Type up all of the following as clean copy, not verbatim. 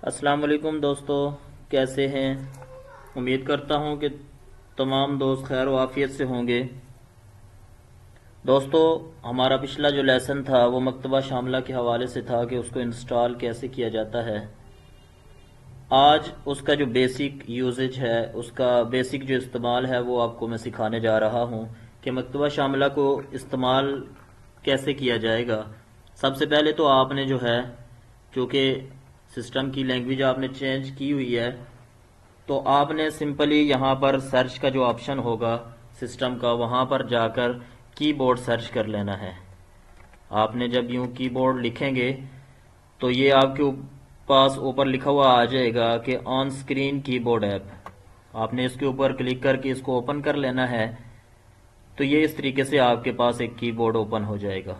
السلام علیکم دوستو، کیسے ہیں؟ امید کرتا ہوں کہ تمام دوست خیر و عافیت سے ہوں گے۔ دوستو، ہمارا پچھلا جو لیسن تھا وہ مکتبہ شاملہ کے حوالے سے تھا کہ اس کو انسٹال کیسے کیا جاتا ہے۔ آج اس کا جو بیسک یوزج ہے، اس کا بیسک جو استعمال ہے وہ آپ کو میں سکھانے جا رہا ہوں کہ مکتبہ شاملہ کو استعمال کیسے کیا جائے گا۔ سب سے پہلے تو آپ نے جو ہے، چونکہ سسٹم کی لینگویج آپ نے چینج کی ہوئی ہے، تو آپ نے سمپلی یہاں پر سرچ کا جو آپشن ہوگا سسٹم کا، وہاں پر جا کر کی بورڈ سرچ کر لینا ہے۔ آپ نے جب یوں کی بورڈ لکھیں گے تو یہ آپ کے پاس اوپر لکھا ہوا آ جائے گا کہ آن اسکرین کی بورڈ ایپ۔ آپ نے اس کے اوپر کلک کر کے اس کو اوپن کر لینا ہے، تو یہ اس طریقے سے آپ کے پاس ایک کی بورڈ اوپن ہو جائے گا۔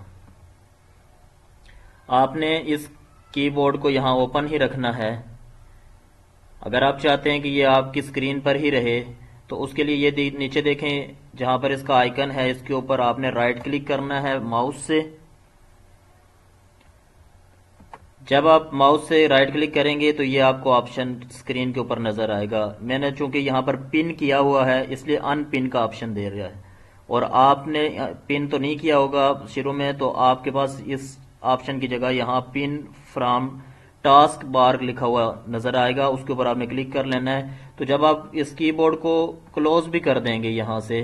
آپ نے اس کی بورڈ کو یہاں اوپن ہی رکھنا ہے۔ اگر آپ چاہتے ہیں کہ یہ آپ کی اسکرین پر ہی رہے تو اس کے لیے یہ نیچے دیکھیں جہاں پر اس کا آئیکن ہے، اس کے اوپر آپ نے رائٹ کلک کرنا ہے ماؤس سے۔ جب آپ ماؤس سے رائٹ کلک کریں گے تو یہ آپ کو آپشن اسکرین کے اوپر نظر آئے گا۔ میں نے چونکہ یہاں پر پن کیا ہوا ہے اس لیے ان پن کا آپشن دے رہا ہے، اور آپ نے پن تو نہیں کیا ہوگا شروع میں، تو آپ کے پاس اس آپشن کی جگہ یہاں پن فرام ٹاسک بار لکھا ہوا نظر آئے گا، اس کے اوپر آپ نے کلک کر لینا ہے۔ تو جب آپ اس کی بورڈ کو کلوز بھی کر دیں گے یہاں سے،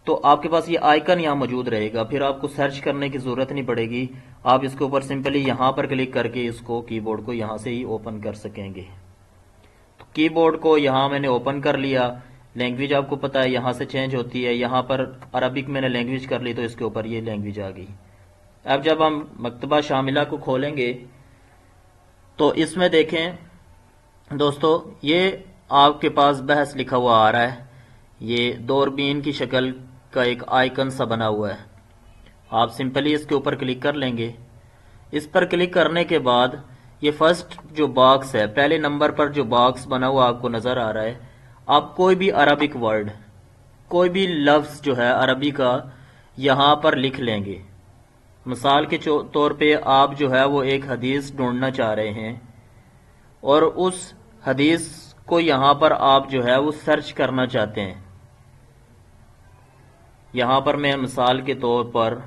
تو آپ کے پاس یہ آئیکن یہاں موجود رہے گا، پھر آپ کو سرچ کرنے کی ضرورت نہیں پڑے گی۔ آپ اس کے اوپر سمپلی یہاں پر کلک کر کے اس کو کی بورڈ کو یہاں سے ہی اوپن کر سکیں گے۔ تو کی بورڈ کو یہاں میں نے اوپن کر لیا۔ لینگویج آپ کو پتا ہے یہاں سے چینج ہوتی ہے، یہاں پر عربک میں نے لینگویج کر لی تو اس کے اوپر یہ لینگویج آ گئی۔ اب جب ہم مکتبہ شاملہ کو کھولیں گے تو اس میں دیکھیں دوستو، یہ آپ کے پاس بحث لکھا ہوا آ رہا ہے، یہ دوربین کی شکل کا ایک آئیکن سا بنا ہوا ہے۔ آپ سمپلی اس کے اوپر کلک کر لیں گے۔ اس پر کلک کرنے کے بعد یہ فرسٹ جو باکس ہے، پہلے نمبر پر جو باکس بنا ہوا آپ کو نظر آ رہا ہے، آپ کوئی بھی عربک ورڈ، کوئی بھی لفظ جو ہے عربی کا یہاں پر لکھ لیں گے۔ مثال کے طور پہ آپ جو ہے وہ ایک حدیث ڈھونڈنا چاہ رہے ہیں، اور اس حدیث کو یہاں پر آپ جو ہے وہ سرچ کرنا چاہتے ہیں۔ یہاں پر میں مثال کے طور پر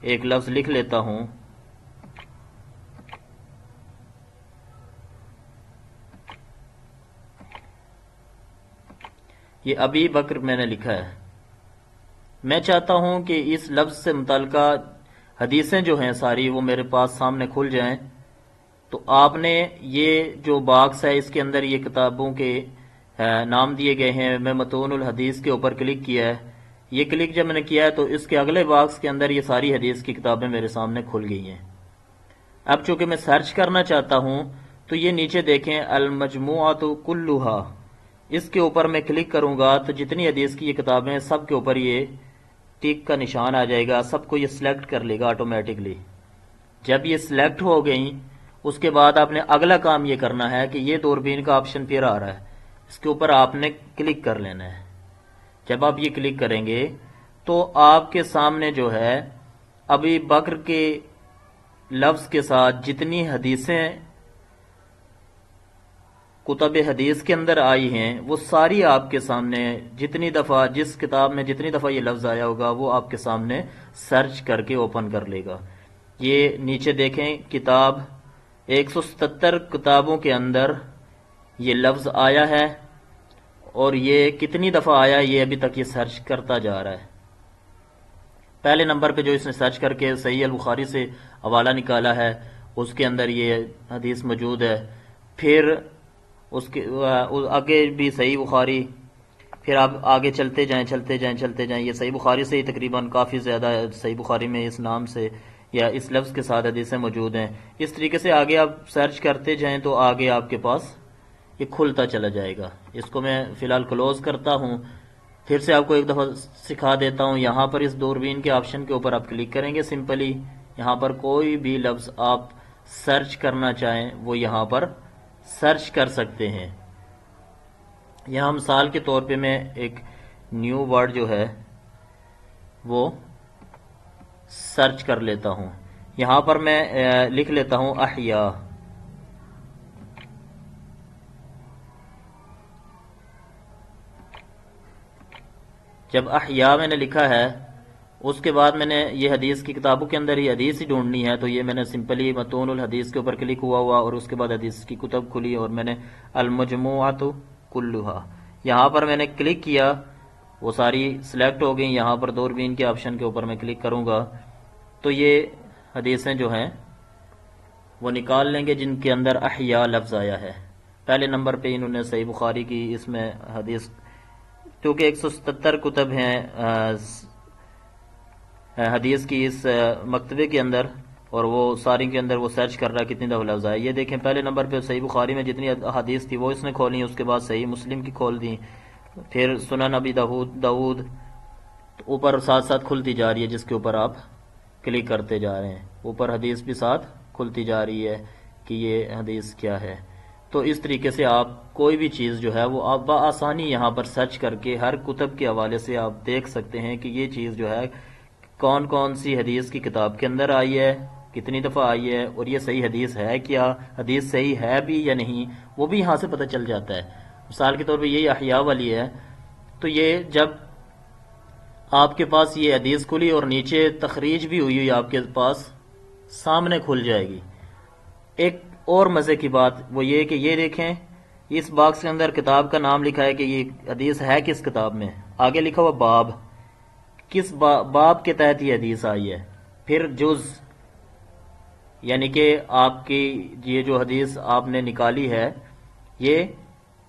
ایک لفظ لکھ لیتا ہوں، یہ ابی بکر میں نے لکھا ہے۔ میں چاہتا ہوں کہ اس لفظ سے متعلقہ حدیثیں جو ہیں ساری وہ میرے پاس سامنے کھل جائیں، تو آپ نے یہ جو باکس ہے اس کے اندر یہ کتابوں کے نام دیے گئے ہیں، میں متون الحدیث کے اوپر کلک کیا ہے۔ یہ کلک جب میں نے کیا ہے تو اس کے اگلے باکس کے اندر یہ ساری حدیث کی کتابیں میرے سامنے کھل گئی ہیں۔ اب چونکہ میں سرچ کرنا چاہتا ہوں تو یہ نیچے دیکھیں المجموعۃ کلھا، اس کے اوپر میں کلک کروں گا تو جتنی حدیث کی یہ کتابیں ہیں سب کے اوپر یہ ٹک کا نشان آ جائے گا، سب کو یہ سلیکٹ کر لے گا آٹومیٹکلی۔ جب یہ سلیکٹ ہو گئیں اس کے بعد آپ نے اگلا کام یہ کرنا ہے کہ یہ دوربین کا آپشن پھر آ رہا ہے، اس کے اوپر آپ نے کلک کر لینا ہے۔ جب آپ یہ کلک کریں گے تو آپ کے سامنے جو ہے ابی بکر کے لفظ کے ساتھ جتنی حدیثیں کتب حدیث کے اندر آئی ہیں وہ ساری آپ کے سامنے، جتنی دفعہ جس کتاب میں جتنی دفعہ یہ لفظ آیا ہوگا وہ آپ کے سامنے سرچ کر کے اوپن کر لے گا۔ یہ نیچے دیکھیں کتاب 177 کتابوں کے اندر یہ لفظ آیا ہے، اور یہ کتنی دفعہ آیا ہے یہ ابھی تک یہ سرچ کرتا جا رہا ہے۔ پہلے نمبر پہ جو اس نے سرچ کر کے صحیح البخاری سے حوالہ نکالا ہے اس کے اندر یہ حدیث موجود ہے، پھر اس کے آگے بھی صحیح بخاری، پھر آپ آگے چلتے جائیں چلتے جائیں چلتے جائیں، یہ صحیح بخاری سے ہی تقریباً کافی زیادہ صحیح بخاری میں اس نام سے یا اس لفظ کے ساتھ حدیثیں موجود ہیں۔ اس طریقے سے آگے آپ سرچ کرتے جائیں تو آگے آپ کے پاس یہ کھلتا چلا جائے گا۔ اس کو میں فی الحال کلوز کرتا ہوں، پھر سے آپ کو ایک دفعہ سکھا دیتا ہوں۔ یہاں پر اس دوربین کے آپشن کے اوپر آپ کلک کریں گے، سمپلی یہاں پر کوئی بھی لفظ آپ سرچ کرنا چاہیں وہ یہاں پر سرچ کر سکتے ہیں۔ یہاں مثال کے طور پہ میں ایک نیو ورڈ جو ہے وہ سرچ کر لیتا ہوں۔ یہاں پر میں لکھ لیتا ہوں احیا. جب احیا میں نے لکھا ہے اس کے بعد میں نے یہ حدیث کی کتابوں کے اندر ہی حدیث ہی ڈھونڈنی ہے، تو یہ میں نے سمپلی متون الحدیث کے اوپر کلک ہوا اور اس کے بعد حدیث کی کتب کھلی اور میں نے المجموعۃ کلھا یہاں پر میں نے کلک کیا، وہ ساری سلیکٹ ہو گئیں. یہاں پر دوربین کے آپشن کے اوپر میں کلک کروں گا تو یہ حدیثیں جو ہیں وہ نکال لیں گے جن کے اندر احیا لفظ آیا ہے. پہلے نمبر پہ انہوں نے صحیح بخاری کی اس میں حدیث، کیونکہ 177 کتب ہیں حدیث کی اس مکتبے کے اندر، اور وہ ساری کے اندر وہ سرچ کر رہا ہے کتنی دفعہ لفظ آیا. یہ دیکھیں پہلے نمبر پہ صحیح بخاری میں جتنی حدیث تھی وہ اس نے کھولی، اس کے بعد صحیح مسلم کی کھول دی، پھر سنن ابی داؤد اوپر ساتھ ساتھ کھلتی جا رہی ہے جس کے اوپر آپ کلک کرتے جا رہے ہیں، اوپر حدیث بھی ساتھ کھلتی جا رہی ہے کہ یہ حدیث کیا ہے. تو اس طریقے سے آپ کوئی بھی چیز جو ہے وہ آپ بآسانی یہاں پر سرچ کر کے ہر کتب کے حوالے سے آپ دیکھ سکتے ہیں کہ یہ چیز جو ہے کون کون سی حدیث کی کتاب کے اندر آئی ہے، کتنی دفعہ آئی ہے، اور یہ صحیح حدیث ہے کیا، حدیث صحیح ہے بھی یا نہیں، وہ بھی یہاں سے پتہ چل جاتا ہے. مثال کے طور پہ یہی احیا والی ہے، تو یہ جب آپ کے پاس یہ حدیث کھلی اور نیچے تخریج بھی ہوئی آپ کے پاس سامنے کھل جائے گی. ایک اور مزے کی بات وہ یہ کہ یہ دیکھیں اس باکس کے اندر کتاب کا نام لکھا ہے کہ یہ حدیث ہے کس کتاب میں، آگے لکھا ہوا باب، کس باب کے تحت یہ حدیث آئی ہے، پھر جز، یعنی کہ آپ کی یہ جو حدیث آپ نے نکالی ہے یہ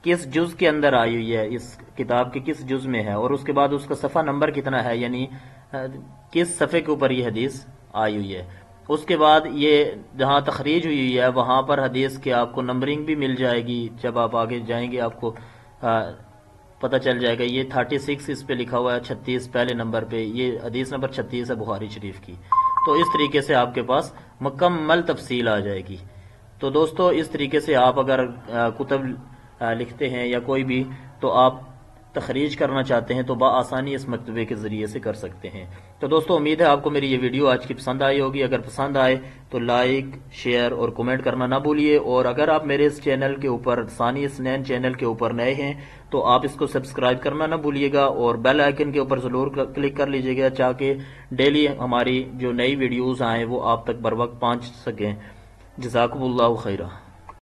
کس جز کے اندر آئی ہوئی ہے، اس کتاب کے کس جز میں ہے، اور اس کے بعد اس کا صفحہ نمبر کتنا ہے، یعنی کس صفحے کے اوپر یہ حدیث آئی ہوئی ہے. اس کے بعد یہ جہاں تخریج ہوئی ہے وہاں پر حدیث کے آپ کو نمبرنگ بھی مل جائے گی. جب آپ آگے جائیں گے آپ کو پتہ چل جائے گا. یہ 36 اس پہ لکھا ہوا ہے، 36 پہلے نمبر پہ، یہ حدیث نمبر 36 ہے بخاری شریف کی. تو اس طریقے سے آپ کے پاس مکمل تفصیل آ جائے گی. تو دوستو اس طریقے سے آپ اگر کتب لکھتے ہیں یا کوئی بھی، تو آپ تخریج کرنا چاہتے ہیں تو بآسانی اس مکتبے کے ذریعے سے کر سکتے ہیں. تو دوستو امید ہے آپ کو میری یہ ویڈیو آج کی پسند آئی ہوگی. اگر پسند آئے تو لائک، شیئر اور کومنٹ کرنا نہ بھولیے، اور اگر آپ میرے اس چینل کے اوپر ثانی اسنین چینل کے اوپر نئے ہیں تو آپ اس کو سبسکرائب کرنا نہ بھولیے گا، اور بیل آئیکن کے اوپر ضرور کلک کر لیجئے گا تاکہ ڈیلی ہماری جو نئی ویڈیوز آئیں وہ آپ تک بر وقت پہنچ سکیں. جزاکم اللہ خیرہ.